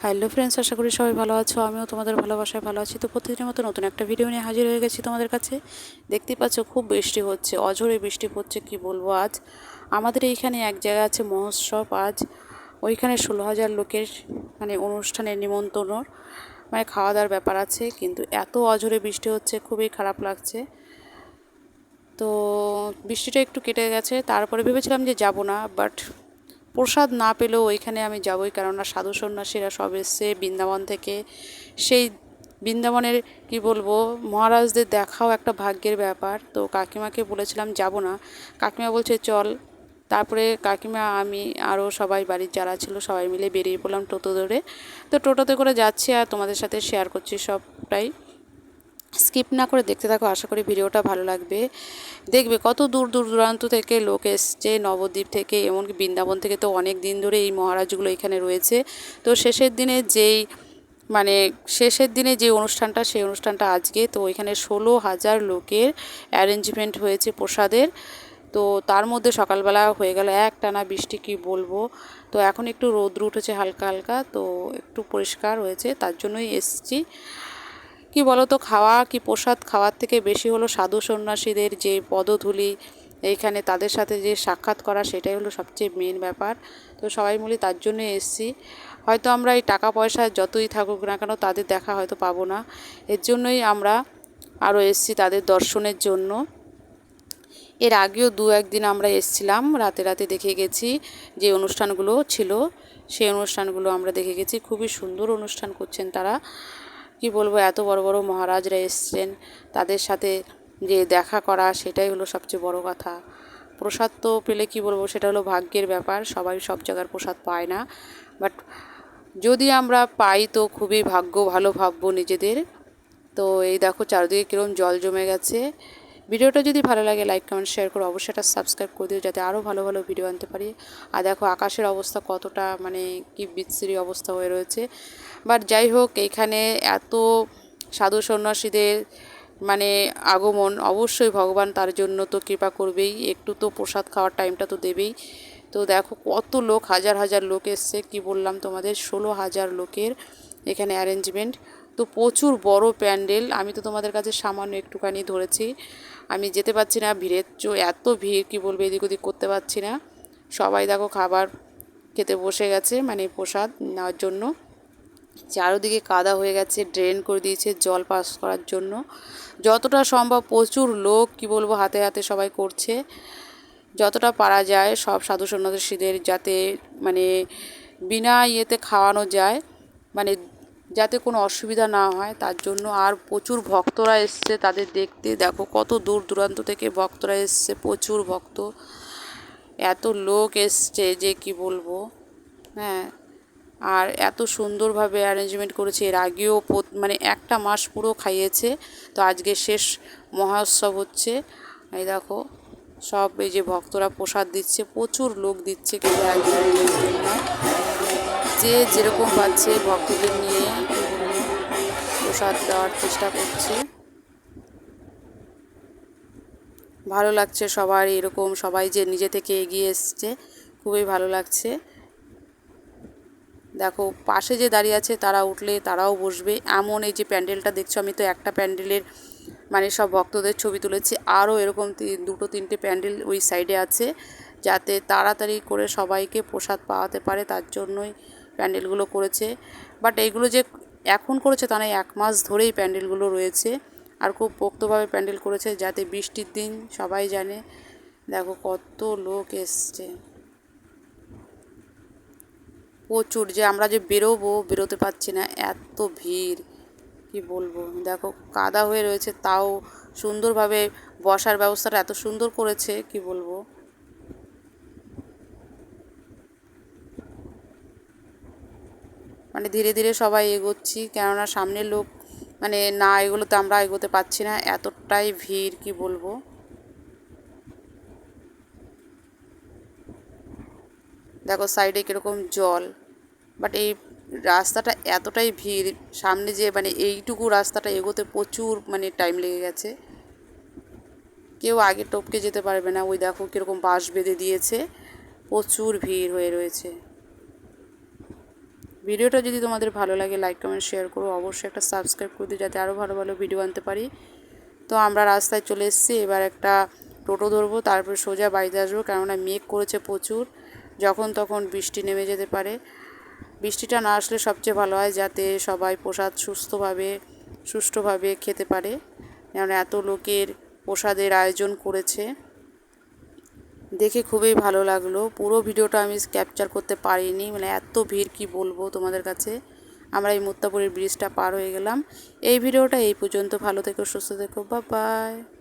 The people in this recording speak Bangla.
হ্যালো ফ্রেন্ডস, আশা করি সবাই ভালো আছো। আমিও তোমাদের ভালোবাসায় ভালো আছি। তো প্রতিদিনের মতো নতুন একটা ভিডিও নিয়ে হাজির হয়ে গেছি তোমাদের কাছে। দেখতেই পাচ্ছ খুব বৃষ্টি হচ্ছে, অঝোরে বৃষ্টি পড়ছে। কি বলবো, আজ আমাদের এইখানে এক জায়গা আছে মহোৎসব। আজ ওইখানে 16,000 লোকের অনুষ্ঠানের নিমন্ত্রণ, খাওয়া দাওয়ার ব্যাপার আছে। কিন্তু এত অঝোরে বৃষ্টি হচ্ছে, খুবই খারাপ লাগছে। তো বৃষ্টিটা একটু কেটে গেছে, তারপরে ভেবেছিলাম যে যাব না, বাট প্রসাদ না পেলেও ওইখানে আমি যাবই, কেননা সাধু সন্ন্যাসীরা সব এসছে বৃন্দাবন থেকে। সেই বৃন্দাবনের কি বলবো, মহারাজদের দেখাও একটা ভাগ্যের ব্যাপার। তো কাকিমাকে বলেছিলাম যাব না, কাকিমা বলছে চল। তারপরে কাকিমা, আমি আরও সবাই বাড়ির যারা ছিল সবাই মিলে বেরিয়ে পড়লাম টোটো ধরে। তো টোটোতে করে যাচ্ছি আর তোমাদের সাথে শেয়ার করছি সবটাই। স্কিপ না করে দেখতে থাকো, আশা করি ভিডিওটা ভালো লাগবে। দেখবে কত দূর দূর দূরান্ত থেকে লোক এসছে, নবদ্বীপ থেকে, এমনকি বৃন্দাবন থেকে। তো অনেক দিন ধরে এই মহারাজগুলো এখানে রয়েছে। তো শেষের দিনে যে অনুষ্ঠানটা, সেই অনুষ্ঠানটা আজকে। তো এখানে 16,000 লোকের অ্যারেঞ্জমেন্ট হয়েছে প্রসাদের। তো তার মধ্যে সকালবেলা হয়ে গেল একটানা বৃষ্টি, কি বলবো। তো এখন একটু রৌদ্র উঠেছে হালকা হালকা, তো একটু পরিষ্কার হয়েছে, তার জন্যই এসছি। কি বলো তো, খাওয়া কি প্রসাদ খাওয়ার থেকে বেশি হলো সাধু সন্ন্যাসীদের যে পদধূলি, এইখানে তাদের সাথে যে সাক্ষাৎ করা, সেটাই হলো সবচেয়ে মেন ব্যাপার। তো সবাই মিলে তার জন্য এসছি। হয়তো আমরা এই টাকা পয়সা যতই থাকুক না কেন, তাদের দেখা হয়তো পাবো না, এর জন্যই আমরা আরও এসছি তাদের দর্শনের জন্য। এর আগেও দু একদিন আমরা এসছিলাম, রাতে রাতে দেখে গেছি যে অনুষ্ঠানগুলো ছিল, সেই অনুষ্ঠানগুলো আমরা দেখে গেছি। খুবই সুন্দর অনুষ্ঠান করছেন তারা। কি বলবো, এত বড় বড় মহারাজরা এসছেন, তাদের সাথে যে দেখা করা, সেটাই হলো সবচেয়ে বড় কথা। প্রসাদ তো পেলে কি বলবো, সেটা হলো ভাগ্যের ব্যাপার। সবাই সব জায়গার প্রসাদ পায় না, বাট যদি আমরা পাই তো খুবই ভাগ্য ভালো ভাববো নিজেদের। তো এই দেখো চারিদিকে কীরকম জল জমে গেছে। ভিডিওটা যদি ভালো লাগে লাইক কমেন্ট শেয়ার করো, অবশ্যই এটা সাবস্ক্রাইব করে দিও, যাতে আরও ভালো ভালো ভিডিও আনতে পারি। আর দেখো আকাশের অবস্থা কতটা কি বিচ্ছিরি অবস্থা হয়ে রয়েছে। বাট যাই হোক, এইখানে এত সাধু সন্ন্যাসীদের আগমন, অবশ্যই ভগবান তার জন্য তো কৃপা করবেই, একটু তো প্রসাদ খাওয়ার টাইমটা তো দেবেই। তো দেখো কত লোক, হাজার হাজার লোক এসছে। কি বললাম তোমাদের, 16,000 লোকের এখানে অ্যারেঞ্জমেন্ট। তো প্রচুর বড় প্যান্ডেল। আমি তো তোমাদের কাছে সামান্য একটুখানি ধরেছি, আমি যেতে পারছি না, ভিড়ের এত ভিড়, কি বলবো, এদিক ওদিক করতে পারছি না। সবাই দেখো খাবার খেতে বসে গেছে, প্রসাদ নেওয়ার জন্য। চারোদিকে কাদা হয়ে গেছে, ড্রেন করে দিয়েছে জল পাস করার জন্য। যতটা সম্ভব প্রচুর লোক, কি বলবো, হাতে হাতে সবাই করছে যতটা পারা যায়, সব সাধু সন্ন্যাসীদের যাতে বিনা ইয়েতে খাওয়ানো যায়, মানে যাতে কোনো অসুবিধা না হয় তার জন্য। আর প্রচুর ভক্তরা এসছে তাদের দেখতে, দেখো কত দূর দূরান্ত থেকে ভক্তরা এসছে, প্রচুর ভক্ত, এত লোক এসছে যে কি বলবো। হ্যাঁ, আর এত সুন্দরভাবে অ্যারেঞ্জমেন্ট করেছে। এর আগেও একটা মাস পুরো খাইয়েছে। তো আজকে শেষ মহোৎসব হচ্ছে। এই দেখো সব এই যে ভক্তরা প্রসাদ দিচ্ছে, প্রচুর লোক দিচ্ছে, কিন্তু একজন যে যেরকম পাচ্ছে ভক্তদের নিয়ে প্রসাদ দেওয়ার চেষ্টা করছে। ভালো লাগছে সবার, এরকম সবাই যে নিজে থেকে এগিয়ে এসছে, খুবই ভালো লাগছে। দেখো পাশে যে দাঁড়িয়ে আছে তারা উঠলে তারাও বসবে, এমন এই যে প্যান্ডেলটা দেখছো, আমি তো একটা প্যান্ডেলের সব ভক্তদের ছবি তুলেছি। আরও এরকম দুটো তিনটে প্যান্ডেল ওই সাইডে আছে, যাতে তাড়াতাড়ি করে সবাইকে প্রসাদ পাওয়াতে পারে, তার জন্যই প্যান্ডেলগুলো করেছে। বাট এইগুলো যে এখন করেছে তা নয়, 1 মাস ধরেই প্যান্ডেলগুলো রয়েছে। আর খুব পোক্তভাবে প্যান্ডেল করেছে, যাতে বৃষ্টির দিন সবাই জানে। দেখো কত লোক এসছে, প্রচুর, যে আমরা যে বেরোতে পারছি না, এত ভিড়, কি বলবো। দেখো কাদা হয়ে রয়েছে, তাও সুন্দরভাবে বসার ব্যবস্থাটা এত সুন্দর করেছে, কি বলবো। ধীরে ধীরে সবাই এগোচ্ছি, কেননা সামনের লোক না এগোতে আমরা এগোতে পারছি না, এতটাই ভিড়, কি বলবো। দেখো সাইডে কীরকম জল, বাট এই রাস্তাটা এতটাই ভিড়, সামনে যে এইটুকু রাস্তাটা এগোতে প্রচুর টাইম লেগে গেছে, কেউ আগে টপকে যেতে পারবে না। ওই দেখো কীরকম বাঁশ বেঁধে দিয়েছে, প্রচুর ভিড় হয়ে রয়েছে। ভিডিওটা যদি তোমাদের ভালো লাগে লাইক কমেন্ট শেয়ার করো, অবশ্যই একটা সাবস্ক্রাইব করে দিও যাতে আরও ভালো ভালো ভিডিও আনতে পারি। তো আমরা রাস্তায় চলে এসেছি, এবার একটা টোটো ধরবো, তারপরে সোজা বাড়িতে আসবো, কেননা মেঘ করেছে প্রচুর, যখন তখন বৃষ্টি নেমে যেতে পারে। বৃষ্টিটা না আসলে সবচেয়ে ভালো হয়, যাতে সবাই প্রসাদ সুষ্ঠুভাবে খেতে পারে, যেমন এত লোকের প্রসাদের আয়োজন করেছে। দেখে খুবই ভালো লাগলো। পুরো ভিডিওটা আমি ক্যাপচার করতে পারিনি, মানে এত ভিড় কি বলবো তোমাদের কাছে। আমরা এই মুত্তাপুরের ব্রিজটা পার হয়ে গেলাম। এই ভিডিওটা এই পর্যন্ত। ভালো থেকো, সুস্থ থেকো, বাই বাই।